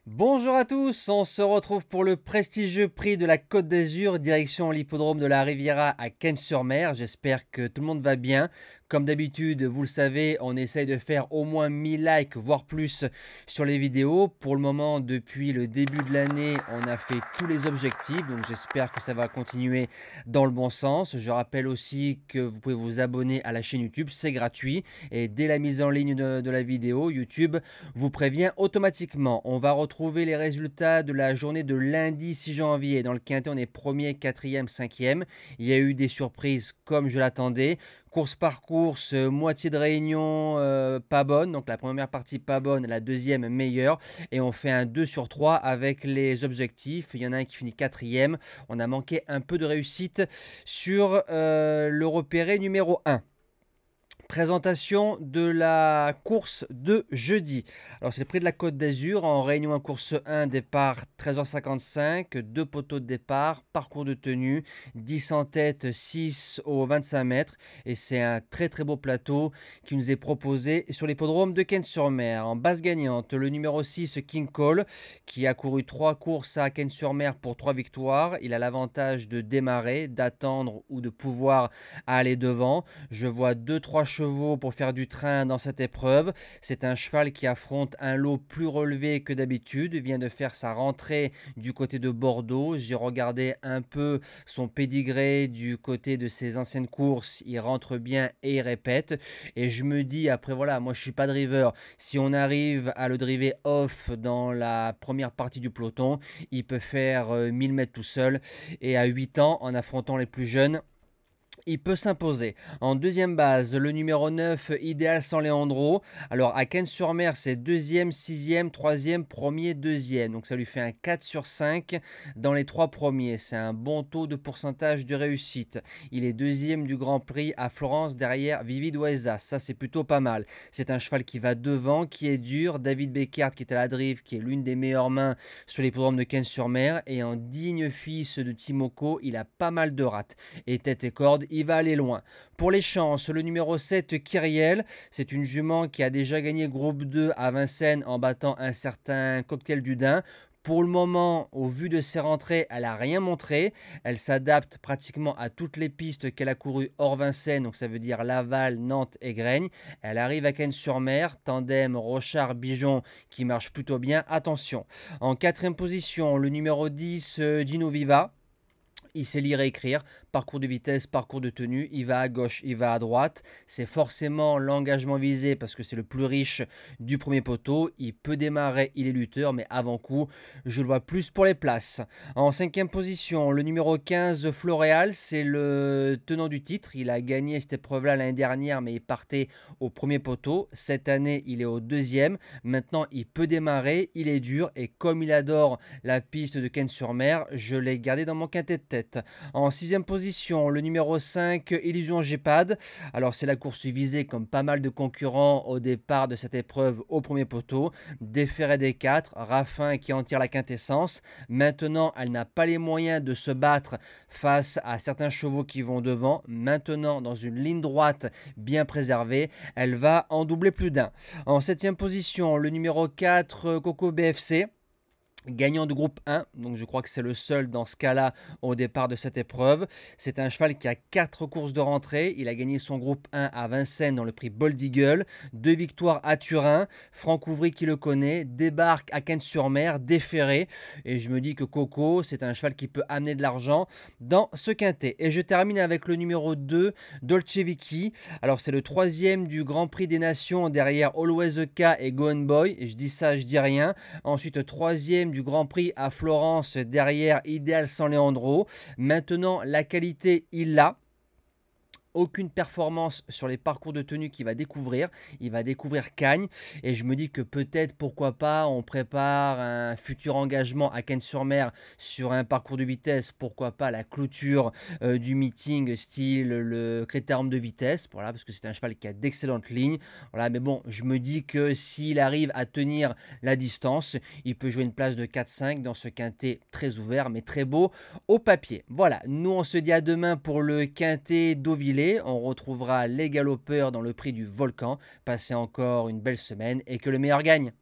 Bonjour à tous, on se retrouve pour le prestigieux prix de la Côte d'Azur, direction l'hippodrome de la Riviera à Cannes-sur-Mer. J'espère que tout le monde va bien. Comme d'habitude, vous le savez, on essaye de faire au moins 1000 likes, voire plus sur les vidéos. Pour le moment, depuis le début de l'année, on a fait tous les objectifs, donc j'espère que ça va continuer dans le bon sens. Je rappelle aussi que vous pouvez vous abonner à la chaîne YouTube, c'est gratuit. Et dès la mise en ligne de la vidéo, YouTube vous prévient automatiquement. On va retrouver les résultats de la journée de lundi 6 janvier. Dans le quintet, on est premier, quatrième, cinquième. Il y a eu des surprises comme je l'attendais. Course par course, moitié de réunion pas bonne. Donc la première partie pas bonne, la deuxième meilleure. Et on fait un 2 sur 3 avec les objectifs. Il y en a un qui finit quatrième. On a manqué un peu de réussite sur le repéré numéro 1. Présentation de la course de jeudi. Alors c'est le prix de la Côte d'Azur en réunion en course 1, départ 13h55, 2 poteaux de départ, parcours de tenue, 10 en tête, 6 aux 25 mètres. Et c'est un très beau plateau qui nous est proposé sur l'hippodrome de Cannes-sur-Mer. En base gagnante, le numéro 6, King Cole, qui a couru 3 courses à Cannes-sur-Mer pour 3 victoires. Il a l'avantage de démarrer, d'attendre ou de pouvoir aller devant. Je vois 2-3 chevaux pour faire du train dans cette épreuve. C'est un cheval qui affronte un lot plus relevé que d'habitude. Il vient de faire sa rentrée du côté de Bordeaux. J'ai regardé un peu son pédigré du côté de ses anciennes courses. Il rentre bien et il répète. Et je me dis, après voilà, moi je suis pas driver. Si on arrive à le driver off dans la première partie du peloton, il peut faire 1000 mètres tout seul. Et à 8 ans, en affrontant les plus jeunes, il peut s'imposer. En deuxième base, le numéro 9, Idéal San Leandro. Alors à Cannes-sur-Mer, c'est deuxième, sixième, troisième, premier, deuxième. Donc ça lui fait un 4 sur 5 dans les 3 premiers. C'est un bon taux de pourcentage de réussite. Il est deuxième du Grand Prix à Florence derrière Vivid Oesa. Ça, c'est plutôt pas mal. C'est un cheval qui va devant, qui est dur. David Beckert qui est à la drive, qui est l'une des meilleures mains sur les programmes de Cannes-sur-Mer. Et en digne fils de Timoko, il a pas mal de rats. Et tête et corde, il va aller loin. Pour les chances, le numéro 7, Kyriel, c'est une jument qui a déjà gagné groupe 2 à Vincennes en battant un certain Cocktail du Dain. Pour le moment, au vu de ses rentrées, elle n'a rien montré. Elle s'adapte pratiquement à toutes les pistes qu'elle a courues hors Vincennes, donc ça veut dire Laval, Nantes et Graigne. Elle arrive à Cannes-sur-Mer, tandem Rochard-Bijon qui marche plutôt bien. Attention. En quatrième position, le numéro 10, Gino Viva. Il sait lire et écrire, parcours de vitesse, parcours de tenue, il va à gauche, il va à droite. C'est forcément l'engagement visé parce que c'est le plus riche du premier poteau. Il peut démarrer, il est lutteur, mais avant coup, je le vois plus pour les places. En cinquième position, le numéro 15, Floréal, c'est le tenant du titre. Il a gagné cette épreuve-là l'année dernière, mais il partait au premier poteau. Cette année, il est au deuxième. Maintenant, il peut démarrer, il est dur. Et comme il adore la piste de Cannes-sur-Mer, je l'ai gardé dans mon quintet de tête. En sixième position, le numéro 5, Illusion Gepard. Alors c'est la course visée comme pas mal de concurrents au départ de cette épreuve au premier poteau. Déféré des 4, Raffin qui en tire la quintessence. Maintenant, elle n'a pas les moyens de se battre face à certains chevaux qui vont devant. Maintenant, dans une ligne droite bien préservée, elle va en doubler plus d'un. En septième position, le numéro 4, Coco BFC. Gagnant de groupe 1, donc je crois que c'est le seul dans ce cas-là au départ de cette épreuve. C'est un cheval qui a 4 courses de rentrée. Il a gagné son groupe 1 à Vincennes dans le prix Bold Eagle. 2 victoires à Turin. Franck Ouvry qui le connaît, débarque à Cannes-sur-Mer, déféré. Et je me dis que Coco, c'est un cheval qui peut amener de l'argent dans ce quintet. Et je termine avec le numéro 2, Dolce Vicky. Alors c'est le 3e du Grand Prix des Nations derrière Always a K et Go and Boy. Et je dis ça, je dis rien. Ensuite, 3e du Grand Prix à Florence derrière Idéal San Leandro. Maintenant, la qualité, il l'a. Aucune performance sur les parcours de tenue qu'il va découvrir. Il va découvrir Cagnes et je me dis que peut-être, pourquoi pas, on prépare un futur engagement à Cannes-sur-Mer sur un parcours de vitesse. Pourquoi pas la clôture du meeting style le critérium de vitesse. Voilà, parce que c'est un cheval qui a d'excellentes lignes. Voilà, mais bon, je me dis que s'il arrive à tenir la distance, il peut jouer une place de 4-5 dans ce quintet très ouvert mais très beau au papier. Voilà, nous on se dit à demain pour le quintet d'Auvillers. terminé. On retrouvera les galopeurs dans le prix du Volcan. Passez encore une belle semaine et que le meilleur gagne.